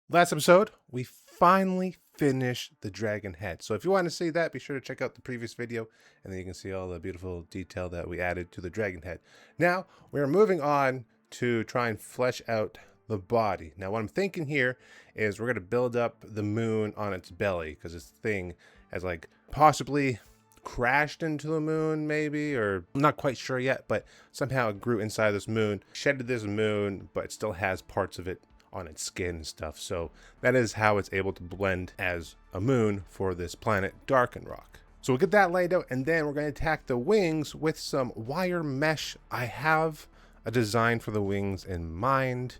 Last episode, we finally finished the dragon head. So if you want to see that, be sure to check out the previous video, and then you can see all the beautiful detail that we added to the dragon head. Now, we're moving on to try and flesh out the body. Now, what I'm thinking here is we're going to build up the moon on its belly, because this thing has like possibly crashed into the moon, maybe, or I'm not quite sure yet, but somehow it grew inside this moon, shedded this moon, but it still has parts of it on its skin and stuff. So that is how it's able to blend as a moon for this planet Darkenrock. So we'll get that laid out, and then we're going to attack the wings with some wire mesh. I have a design for the wings in mind,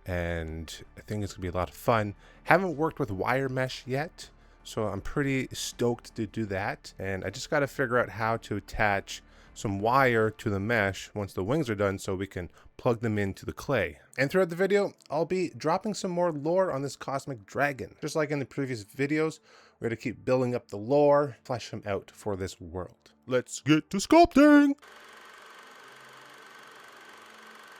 and I think it's gonna be a lot of fun. Haven't worked with wire mesh yet, so I'm pretty stoked to do that. And I just got to figure out how to attach some wire to the mesh once the wings are done so we can plug them into the clay. And throughout the video, I'll be dropping some more lore on this cosmic dragon. Just like in the previous videos, we're going to keep building up the lore, flesh them out for this world. Let's get to sculpting!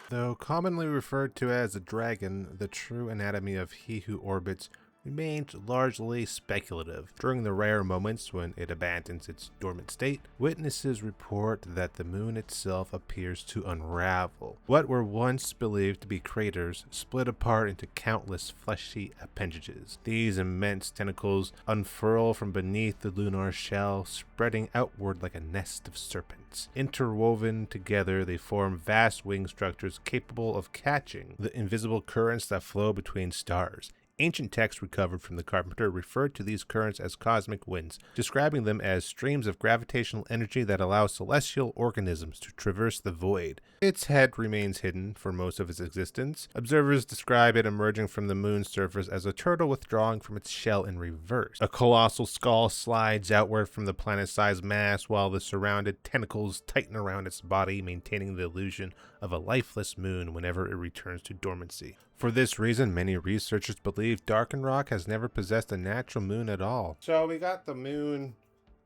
Though commonly referred to as a dragon, the true anatomy of he who orbits remains largely speculative. During the rare moments when it abandons its dormant state, witnesses report that the moon itself appears to unravel. What were once believed to be craters split apart into countless fleshy appendages. These immense tentacles unfurl from beneath the lunar shell, spreading outward like a nest of serpents. Interwoven together, they form vast wing structures capable of catching the invisible currents that flow between stars. Ancient texts recovered from the carpenter referred to these currents as cosmic winds, describing them as streams of gravitational energy that allow celestial organisms to traverse the void. Its head remains hidden for most of its existence. Observers describe it emerging from the moon's surface as a turtle withdrawing from its shell in reverse. A colossal skull slides outward from the planet-sized mass while the surrounded tentacles tighten around its body, maintaining the illusion of a lifeless moon whenever it returns to dormancy. For this reason, many researchers believe Darkenrock has never possessed a natural moon at all. So we got the moon,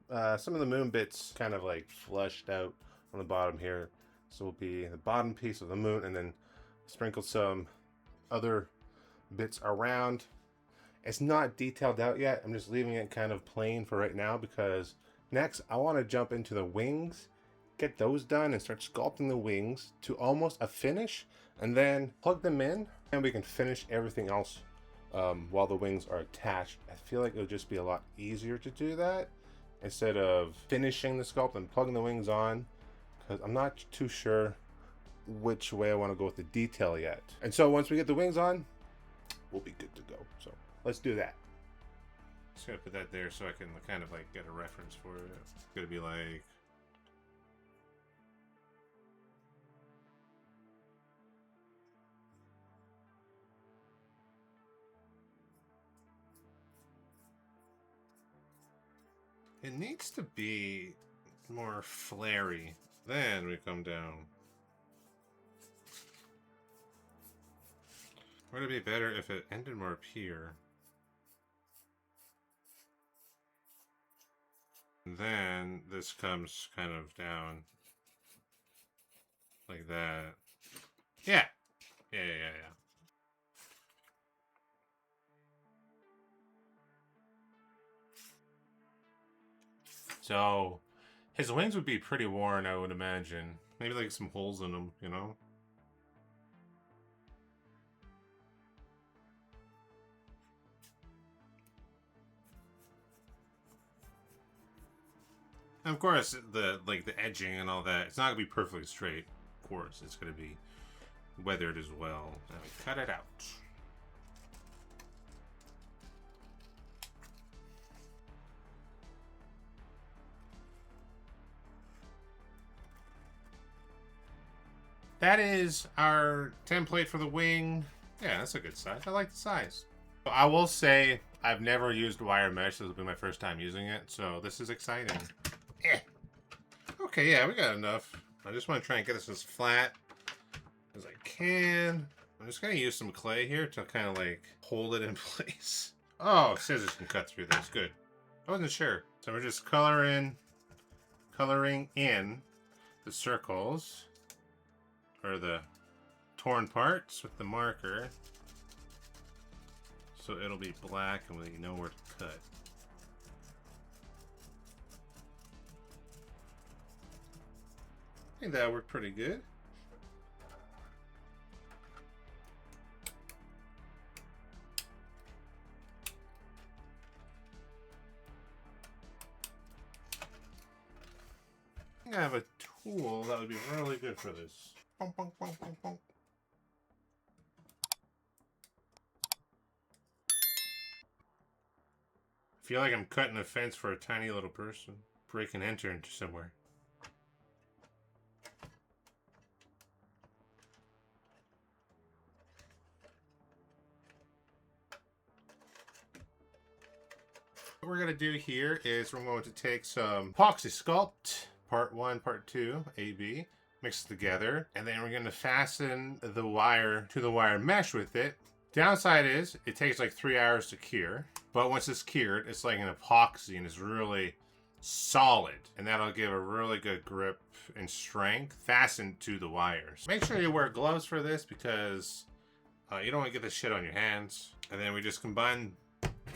some of the moon bits kind of like flushed out on the bottom here. So will be the bottom piece of the moon, and then sprinkle some other bits around. It's not detailed out yet. I'm just leaving it kind of plain for right now, because next I want to jump into the wings, get those done, and start sculpting the wings to almost a finish, and then plug them in, and we can finish everything else while the wings are attached. I feel like it would just be a lot easier to do that instead of finishing the sculpt and plugging the wings on, because I'm not too sure which way I want to go with the detail yet. And so once we get the wings on, we'll be good to go. So let's do that. Just gonna put that there so I can kind of like get a reference for it. It's gonna be like it needs to be more flary. Then we come down. Would it be better if it ended more up here? And then this comes kind of down like that. Yeah. Yeah. So his wings would be pretty worn, I would imagine. Maybe like some holes in them, you know? And of course, the edging and all that, it's not gonna be perfectly straight. Of course, it's gonna be weathered as well. And we cut it out. That is our template for the wing. Yeah, that's a good size. I like the size. I will say I've never used wire mesh. This will be my first time using it, so this is exciting. Okay, yeah, we got enough. I just want to try and get this as flat as I can. I'm just going to use some clay here to kind of like hold it in place. Oh, scissors can cut through this. Good. I wasn't sure. So we're just coloring in the circles, or the torn parts with the marker. so it'll be black and we know where to cut. I think that worked pretty good. I think I have a tool that would be really good for this. Bonk, bonk, bonk, bonk, bonk. I feel like I'm cutting a fence for a tiny little person. Break and enter into somewhere. What we're going to do here is we're going to take some epoxy sculpt, part 1, part 2, AB, mix it together, and then we're going to fasten the wire to the wire mesh with it. Downside is it takes like 3 hours to cure, but once it's cured, it's like an epoxy and it's really solid, and that'll give a really good grip and strength fastened to the wires. Make sure you wear gloves for this because you don't want to get this shit on your hands. And then we just combine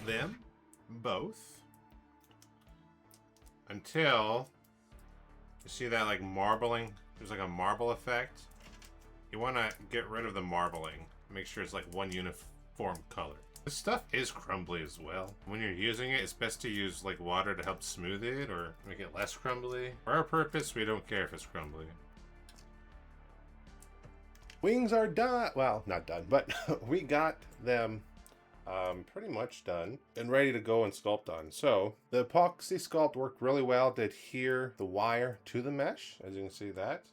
them both until you see that like marbling. There's like a marble effect. You want to get rid of the marbling. Make sure it's like one uniform color. This stuff is crumbly as well. When you're using it, it's best to use like water to help smooth it or make it less crumbly. For our purpose, we don't care if it's crumbly. Wings are done. Well, not done, but we got them pretty much done and ready to go and sculpt on. So the epoxy sculpt worked really well to adhere the wire to the mesh, as you can see that.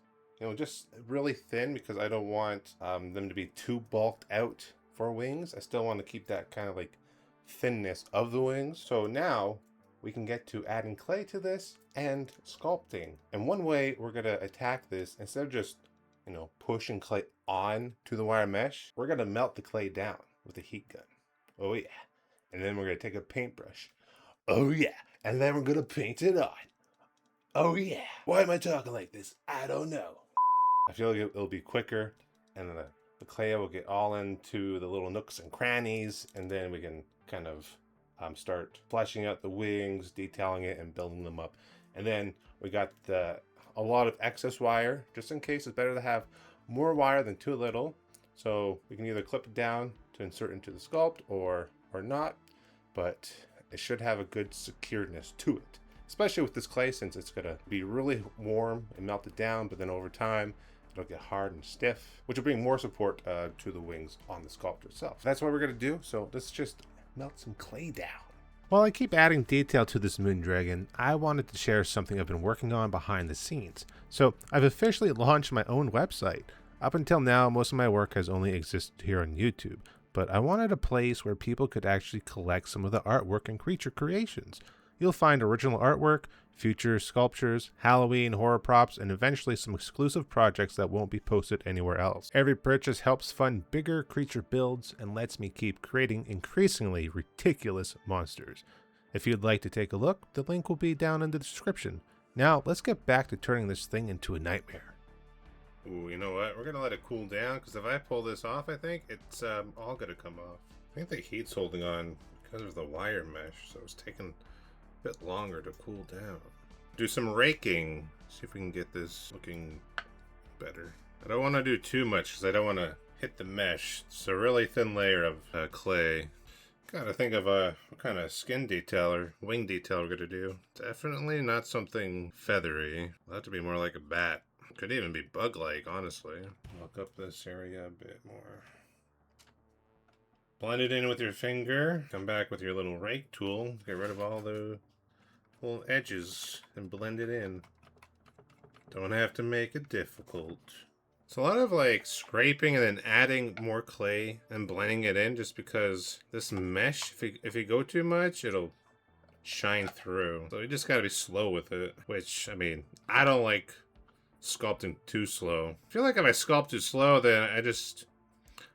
You know, just really thin because I don't want them to be too bulked out for wings. I still want to keep that kind of like thinness of the wings. So now we can get to adding clay to this and sculpting. And one way we're going to attack this, instead of just, you know, pushing clay on to the wire mesh, we're going to melt the clay down with a heat gun. Oh yeah. And then we're going to take a paintbrush. Oh yeah. And then we're going to paint it on. Oh yeah. Why am I talking like this? I don't know. I feel like it'll be quicker, and the clay will get all into the little nooks and crannies, and then we can kind of start fleshing out the wings, detailing it, and building them up. And then we got a lot of excess wire, just in case. It's better to have more wire than too little. So we can either clip it down to insert into the sculpt or not, but it should have a good securedness to it. Especially with this clay, since it's gonna be really warm and melt it down, but then over time, it'll get hard and stiff, which will bring more support to the wings on the sculpture itself. That's what we're gonna do, so let's just melt some clay down. While I keep adding detail to this moon dragon, I wanted to share something I've been working on behind the scenes. So I've officially launched my own website. Up until now, most of my work has only existed here on YouTube, but I wanted a place where people could actually collect some of the artwork and creature creations. You'll find original artwork, future sculptures, Halloween horror props, and eventually some exclusive projects that won't be posted anywhere else. Every purchase helps fund bigger creature builds and lets me keep creating increasingly ridiculous monsters. If you'd like to take a look, the link will be down in the description. Now, let's get back to turning this thing into a nightmare. Ooh, you know what? We're gonna let it cool down, because if I pull this off, I think it's all gonna come off. I think the heat's holding on because of the wire mesh, so it's taking bit longer to cool down. Do some raking, see if we can get this looking better. I don't want to do too much because I don't want to hit the mesh. It's a really thin layer of clay. Gotta think of what kind of skin detail or wing detail we're gonna do. Definitely not something feathery. It'll have to be more like a bat. Could even be bug-like, honestly. Look up this area a bit more. Blend it in with your finger. Come back with your little rake tool. Get rid of all the little edges and blend it in. Don't have to make it difficult. It's a lot of like scraping and then adding more clay and blending it in, just because this mesh, if you go too much, it'll shine through. So you just gotta be slow with it, which, I mean, I don't like sculpting too slow. I feel like if I sculpt too slow, then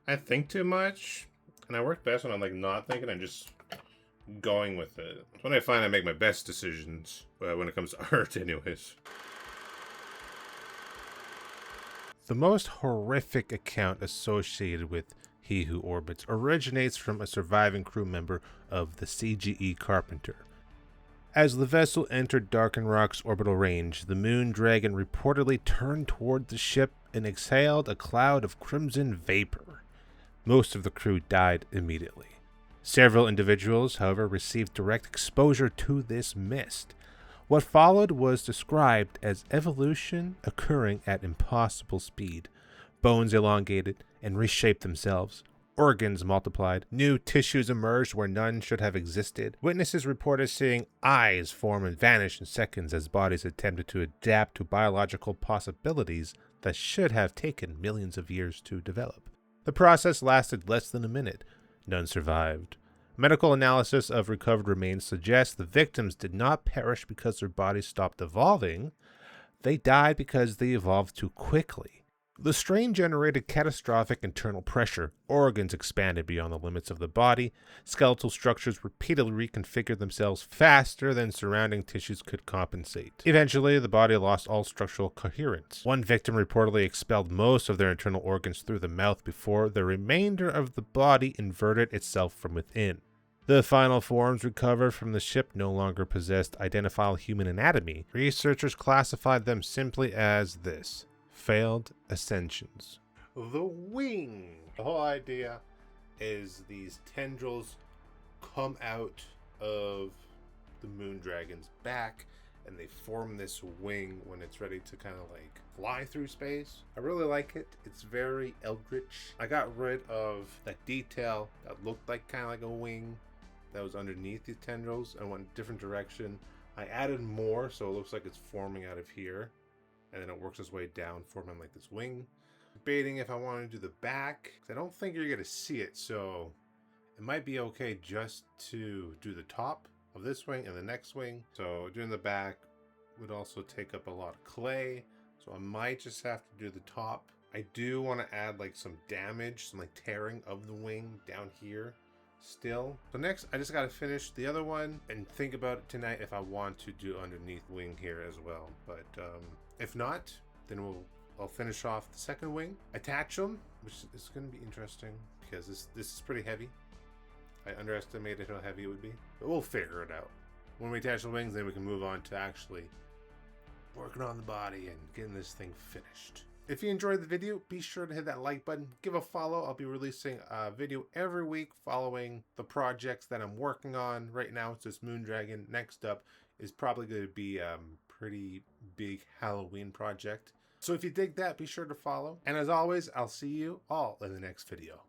I think too much. And I work best when I'm like not thinking, I'm just going with it. That's when I find I make my best decisions when it comes to art anyways. The most horrific account associated with he who orbits, originates from a surviving crew member of the CGE Carpenter. As the vessel entered Darken Rock's orbital range, the moon dragon reportedly turned toward the ship and exhaled a cloud of crimson vapor. Most of the crew died immediately. Several individuals, however, received direct exposure to this mist. What followed was described as evolution occurring at impossible speed. Bones elongated and reshaped themselves. Organs multiplied. New tissues emerged where none should have existed. Witnesses reported seeing eyes form and vanish in seconds as bodies attempted to adapt to biological possibilities that should have taken millions of years to develop. The process lasted less than a minute. None survived. Medical analysis of recovered remains suggests the victims did not perish because their bodies stopped evolving. They died because they evolved too quickly. The strain generated catastrophic internal pressure. Organs expanded beyond the limits of the body. Skeletal structures repeatedly reconfigured themselves faster than surrounding tissues could compensate. Eventually, the body lost all structural coherence. One victim reportedly expelled most of their internal organs through the mouth before the remainder of the body inverted itself from within. The final forms recovered from the ship no longer possessed identifiable human anatomy. Researchers classified them simply as this: failed ascensions. The wing. The whole idea is these tendrils come out of the moon dragon's back and they form this wing when it's ready to kind of like fly through space. I really like it. It's very Eldritch. I got rid of that detail that looked like kind of like a wing that was underneath these tendrils and went a different direction. I added more so it looks like it's forming out of here. And then it works its way down, forming like this wing. Debating if I want to do the back. I don't think you're going to see it, so it might be okay just to do the top of this wing and the next wing. So doing the back would also take up a lot of clay. So I might just have to do the top. I do want to add like some damage, some like tearing of the wing down here still. So next, I just got to finish the other one and think about it tonight if I want to do underneath wing here as well. But if not, then I'll finish off the second wing, attach them, which is going to be interesting because this is pretty heavy. I underestimated how heavy it would be, but we'll figure it out. When we attach the wings, then we can move on to actually working on the body and getting this thing finished. If you enjoyed the video, be sure to hit that like button, give a follow. I'll be releasing a video every week following the projects that I'm working on. Right now, it's this Moon Dragon. Next up is probably going to be pretty big Halloween project. So if you dig that, be sure to follow. And as always, I'll see you all in the next video.